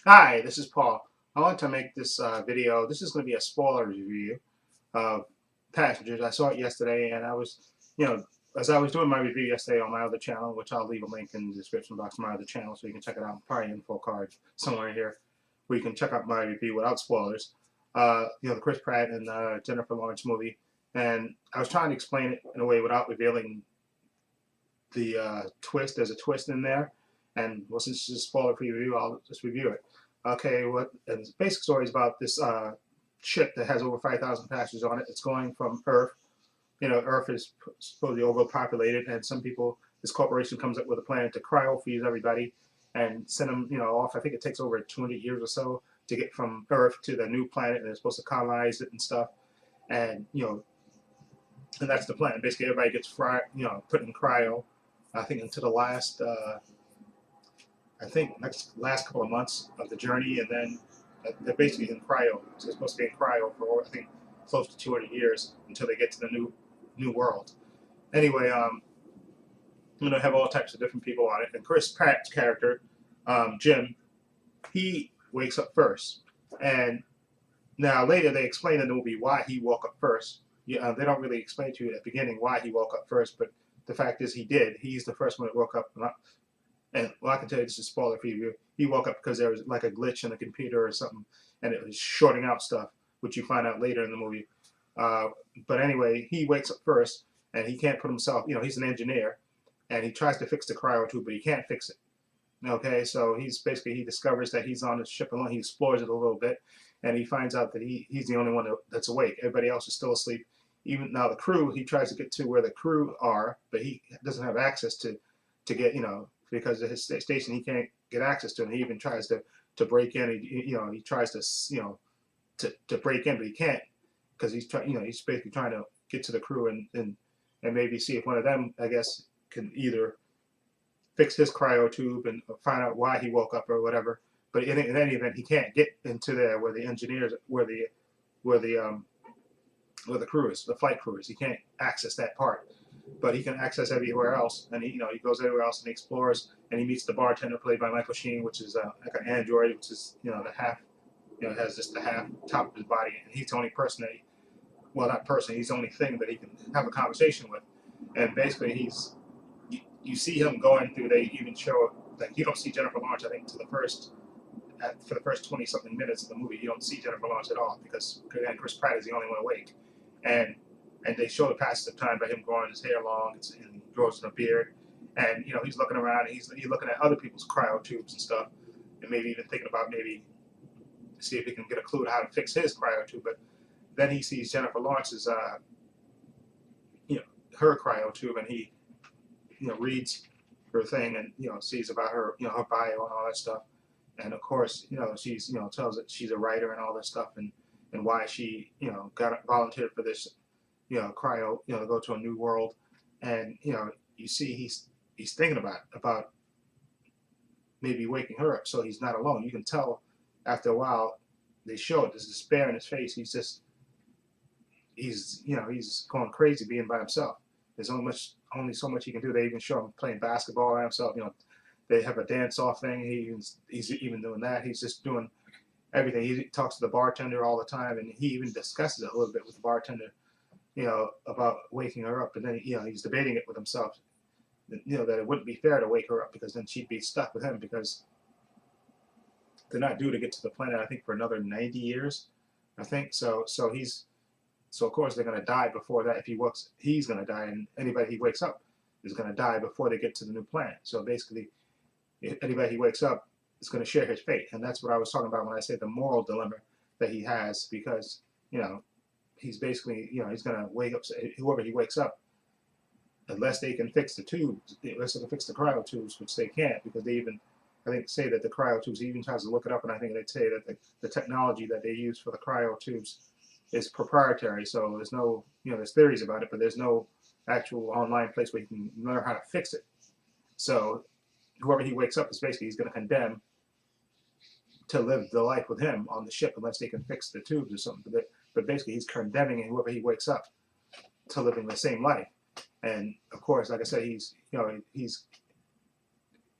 Hi, this is Paul. I want to make this video. This is going to be a spoiler review of Passengers. I saw it yesterday, and I was, as I was doing my review yesterday on my other channel, which I'll leave a link in the description box of my other channel so you can check it out. Probably info card somewhere here where you can check out my review without spoilers. The Chris Pratt and Jennifer Lawrence movie, and I was trying to explain it in a way without revealing the twist. There's a twist in there, and well, since it's a spoiler-free review, I'll just review it. Okay, what and the basic story is about this ship that has over 5,000 passengers on it. It's going from Earth. Earth is supposedly overpopulated, and some people, this corporation comes up with a plan to cryo-freeze everybody and send them, off. I think it takes over 200 years or so to get from Earth to the new planet, and they're supposed to colonize it and stuff. And and that's the plan. Basically, everybody gets put in cryo. I think into the last, I think next last couple of months of the journey, and then they're basically in cryo. So they're supposed to be in cryo for I think close to 200 years until they get to the new world. Anyway, have all types of different people on it, and Chris Pratt's character, Jim, he wakes up first, and now later they explain in the movie why he woke up first. Yeah, they don't really explain to you at the beginning why he woke up first, but the fact is he did. He's the first one that woke up. And well, I can tell you this is a spoiler for you. He woke up because there was like a glitch in the computer or something, and it was shorting out stuff, which you find out later in the movie. Uh, but anyway, he wakes up first, and he can't put himself. He's an engineer, and he tries to fix the cryo tube, but he can't fix it. Okay, so he discovers that he's on the ship alone. He explores it a little bit, and he finds out that he's the only one that's awake. Everybody else is still asleep. Even now, the crew, he tries to get to where the crew are, but he doesn't have access to get, because of his station, he can't get access to it. And he even tries to break in. He tries to break in, but he can't because he's basically trying to get to the crew and maybe see if one of them, I guess, can either fix his cryo tube and find out why he woke up or whatever. But in any event, he can't get into there where the engineers, where the crew is, the flight crew is. He can't access that part, but he can access everywhere else. And he goes everywhere else and he explores. And he meets the bartender played by Michael Sheen, which is like an android, which is the half, has just the half top of his body. And he's the only person that, well, not person, he's the only thing that he can have a conversation with. And basically, you see him going through. They even show like you don't see Jennifer Lawrence. I think for the first 20 something minutes of the movie, you don't see Jennifer Lawrence at all because again, Chris Pratt is the only one awake, and they show the passage of time by him growing his hair long and he grows a beard, and he's looking around and he's looking at other people's cryo tubes and stuff, and maybe even thinking about maybe see if he can get a clue to how to fix his cryo tube. But then he sees Jennifer Lawrence's you know her cryo tube, and he reads her thing and sees about her her bio and all that stuff, and of course she's tells that she's a writer and all this stuff, and why she got volunteered for this cryo to go to a new world, and you see he's thinking about maybe waking her up so he's not alone. You can tell after a while they show it. There's despair in his face. He's going crazy being by himself. There's only so much he can do. They even show him playing basketball by himself. They have a dance off thing. He's even doing that. He's just doing everything. He talks to the bartender all the time, and he even discusses it a little bit with the bartender, about waking her up. And then he's debating it with himself. That it wouldn't be fair to wake her up because then she'd be stuck with him because they're not due to get to the planet. I think for another 90 years. I think so. So of course they're going to die before that. If he works, he's going to die, and anybody he wakes up is going to die before they get to the new planet. So basically, if anybody he wakes up is going to share his fate, and that's what I was talking about when I said the moral dilemma that he has, because he's basically he's going to wake up whoever he wakes up, unless they can fix the tubes, unless they can fix the cryo tubes, which they can't because they even I think say that the cryo tubes. He even tries to look it up, and I think they say that the technology that they use for the cryo tubes is proprietary. So there's no, there's theories about it, but there's no actual online place where you can learn how to fix it. So whoever he wakes up is basically he's going to condemn to live the life with him on the ship unless they can fix the tubes or something. But basically he's condemning whoever he wakes up to living the same life. And of course, like I said, he's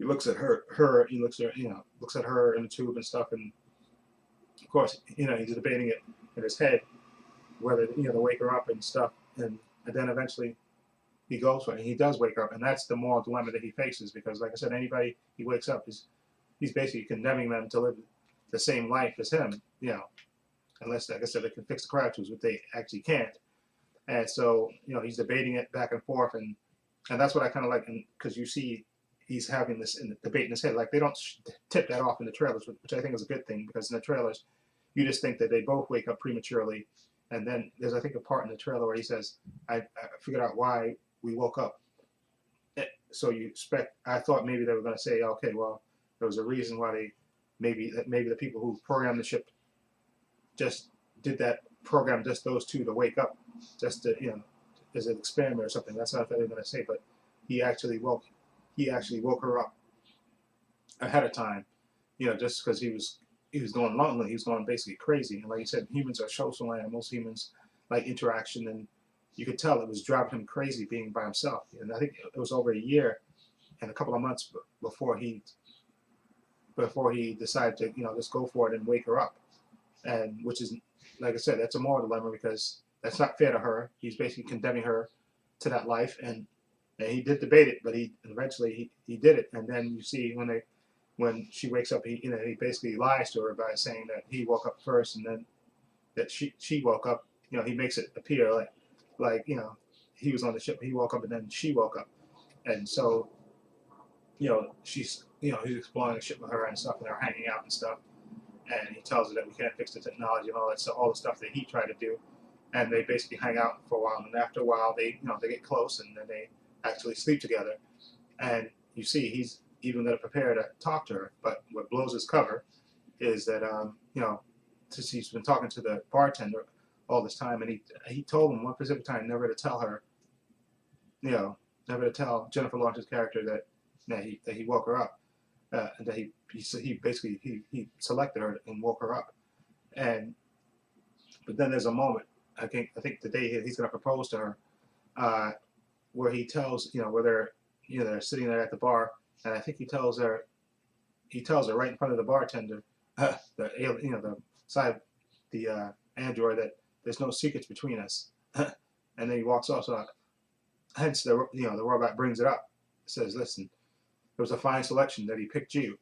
he looks at he looks at, looks at her in the tube and stuff, and of course, he's debating it in his head whether, to wake her up and stuff, and then eventually he goes for it, and he does wake her up, and that's the moral dilemma that he faces, because like I said, anybody he wakes up is, he's basically condemning them to live the same life as him, unless, like I said, they can fix the crowd tools, which they actually can't. And so, he's debating it back and forth, and that's what I kind of like, because you see he's having this in the debate in his head. Like, they don't tip that off in the trailers, which I think is a good thing, because in the trailers, you just think that they both wake up prematurely. And then there's, I think, a part in the trailer where he says, I figured out why we woke up. So you expect, I thought maybe they were going to say, okay, well, there was a reason why maybe the people who programmed the ship just did that program, just those two to wake up, just to, as an experiment or something. That's not what they were going to say, but he actually woke her up ahead of time, just because he was going lonely. He was going basically crazy. And like you said, humans are social animals. Humans like interaction, and you could tell it was driving him crazy being by himself. And I think it was over a year and a couple of months before he decided to, just go for it and wake her up. And which is, like I said, that's a moral dilemma, because that's not fair to her. He's basically condemning her to that life, and he did debate it, but eventually he did it. And then you see when she wakes up, he basically lies to her by saying that he woke up first, and then that she woke up. He makes it appear like he was on the ship, he woke up, and then she woke up. And so he's exploring the ship with her and stuff, and they're hanging out and stuff. And he tells her that we can't fix the technology and all that, so all the stuff that he tried to do. And they basically hang out for a while, and after a while they get close, and then they actually sleep together. And you see he's even going to prepare to talk to her, but what blows his cover is that since he's been talking to the bartender all this time, and he told him one specific time never to tell her, never to tell Jennifer Lawrence's character that he woke her up, and that he basically selected her and woke her up. But then there's a moment, I think the day he's going to propose to her, where he tells, where they're sitting there at the bar, and I think he tells her right in front of the bartender, the android, that there's no secrets between us. And then he walks off. So hence the robot brings it up, says, listen, it was a fine selection that he picked you.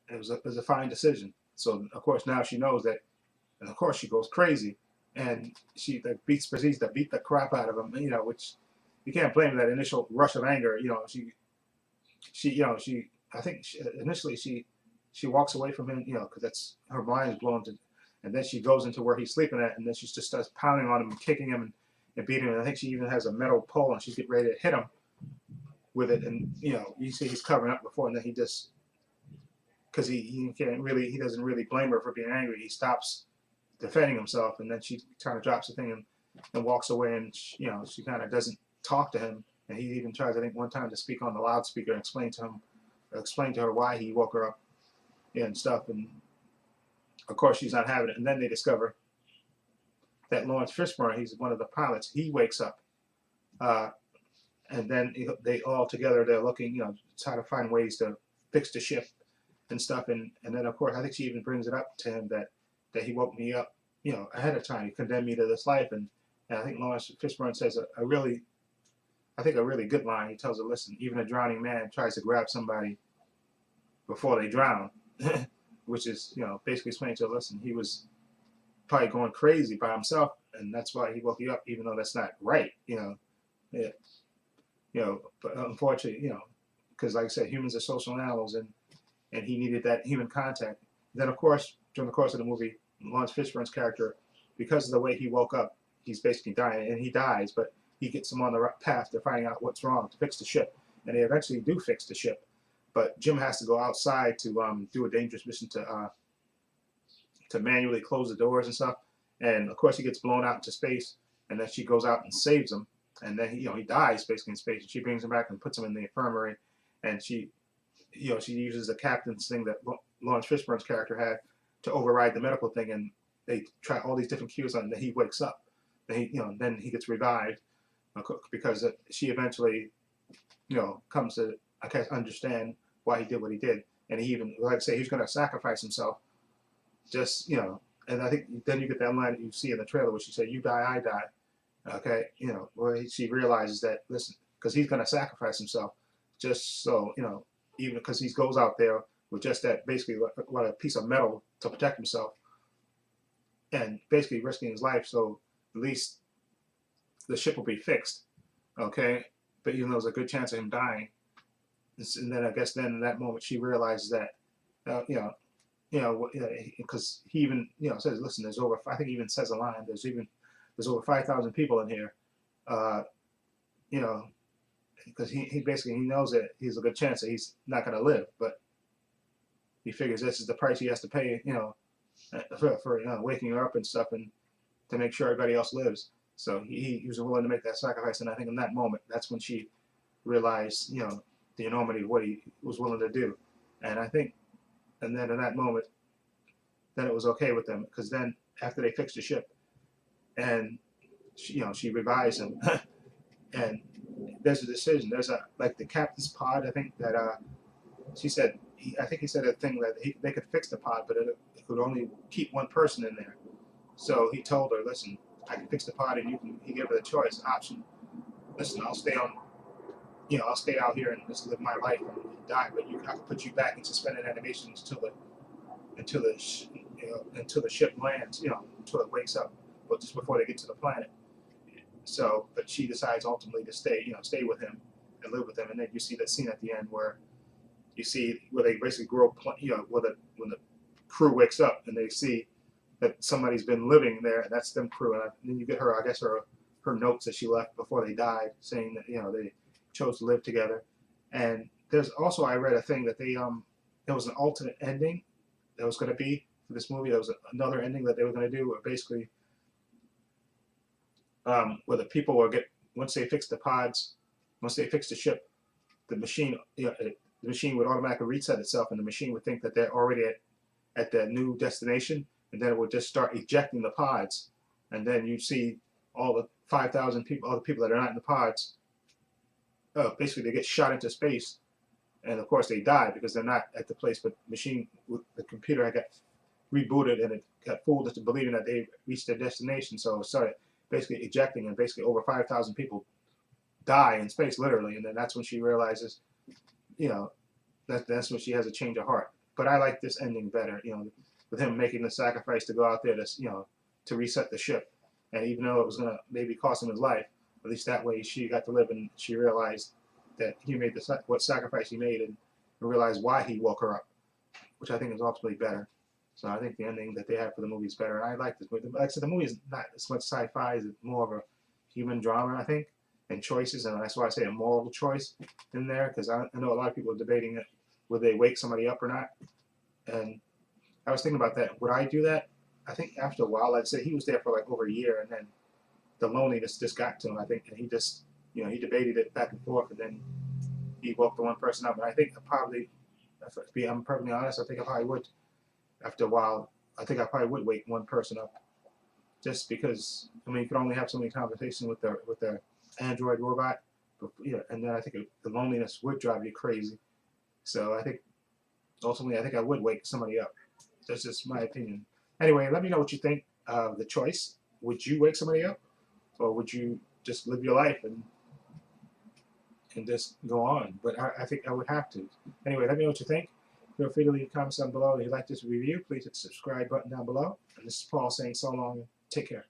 It was a fine decision. So of course now she knows that, and of course she goes crazy, and she proceeds to beat the crap out of him. Which you can't blame that initial rush of anger. I think initially she walks away from him, because that's her mind is blown to, and then she goes into where he's sleeping at, and then she just starts pounding on him and kicking him and beating him. And I think she even has a metal pole, and she's getting ready to hit him with it. And you see he's covering up before, and then he just, because he doesn't really blame her for being angry. He stops defending himself, and then she kind of drops the thing and walks away, and she kind of doesn't talk to him. And he even tries, I think, one time to speak on the loudspeaker and explain to her why he woke her up and stuff. And of course she's not having it. And then they discover that Lawrence Fishburne, he's one of the pilots, he wakes up, and then they all together, they're looking, try to find ways to fix the ship and stuff. And then of course I think she even brings it up to him that he woke me up, ahead of time. He condemned me to this life. And I think Lawrence Fishburne says a really good line. He tells her, listen, even a drowning man tries to grab somebody before they drown. Which is, basically explaining to her, listen, he was probably going crazy by himself, and that's why he woke you up, even though that's not right. But unfortunately, because like I said, humans are social animals, and he needed that human contact. Then of course, during the course of the movie, Lawrence Fishburne's character, because of the way he woke up, he's basically dying, and he dies, but he gets him on the right path to finding out what's wrong, to fix the ship. And they eventually do fix the ship. But Jim has to go outside to do a dangerous mission to manually close the doors and stuff. And of course he gets blown out into space, and then she goes out and saves him. And then he dies basically in space. And she brings him back and puts him in the infirmary. And she uses the captain's thing that Lawrence Fishburne's character had to override the medical thing. And they try all these different cues on him. That he wakes up. Then he gets revived, because she eventually, comes to, I guess, understand why he did what he did, and he even, like I say, he's going to sacrifice himself. Just and I think then you get that line that you see in the trailer where she said, "You die, I die." Okay, where she realizes that, listen, because he's going to sacrifice himself, just so even because he goes out there with just that basically what a piece of metal to protect himself, and basically risking his life, so at least the ship will be fixed. Okay, but even though there's a good chance of him dying, and then I guess then in that moment she realizes that, because he even says, listen, there's over, I think he even says a line, there's over 5,000 people in here, uh, you know, because he basically he knows that he's a good chance that he's not going to live, but he figures this is the price he has to pay, for waking her up and stuff, and to make sure everybody else lives. So he was willing to make that sacrifice, and I think in that moment, that's when she realized, the enormity of what he was willing to do, and I think, and then in that moment, then it was okay with them, because then after they fixed the ship, and she revised him, and there's a decision. There's like the captain's pod. I think that she said. I think he said a thing that they could fix the pod, but it could only keep one person in there. So he told her, "Listen, I can fix the pod, and you can." He gave her the choice option. Listen, I'll stay on. I'll stay out here and just live my life and die, but I can put you back in suspended animation until the ship lands. Until it wakes up, but just before they get to the planet. So, but she decides ultimately to stay with him and live with him. And then you see that scene at the end where you see where they basically grow, when the crew wakes up and they see that somebody's been living there, and that's them crew. And then you get her, I guess her notes that she left before they died, saying that they chose to live together. And there's also, I read a thing that there was an alternate ending that was going to be for this movie. There was another ending that they were going to do, where basically where the people will get, once they fix the pods, once they fix the ship, the machine the machine would automatically reset itself, and the machine would think that they're already at the new destination, and then it would just start ejecting the pods, and then you see all the 5,000 people, all the people that are not in the pods, basically they get shot into space, and of course they die because they're not at the place, but the computer had got rebooted, and it got fooled into believing that they reached their destination, so it started basically ejecting, and basically over 5,000 people die in space, literally, and then that's when she realizes, that's when she has a change of heart. But I like this ending better, with him making the sacrifice to go out there to reset the ship, and even though it was gonna maybe cost him his life, at least that way she got to live, and she realized that he made what sacrifice he made, and realized why he woke her up, which I think is ultimately better. So I think the ending that they have for the movie is better, and I like this movie. Like I said, the movie is not as much sci-fi as it's more of a human drama, I think, and choices, and that's why I say a moral choice in there, because I know a lot of people are debating it, would they wake somebody up or not, and I was thinking about that. Would I do that? I think after a while, I'd say he was there for like over a year, and then the loneliness just got to him, I think, and he just, he debated it back and forth, and then he woke the one person up, and I think I'm perfectly honest, I think I probably would. After a while, I think I probably would wake one person up, just because you can only have so many conversations with the android robot, but, and then I think the loneliness would drive you crazy. So I think ultimately I would wake somebody up. That's just my opinion. Anyway, let me know what you think of the choice. Would you wake somebody up, or would you just live your life and just go on? But I think I would have to. Anyway, let me know what you think. Feel free to leave comments down below. If you like this review, please hit the subscribe button down below. And this is Paul saying so long. Take care.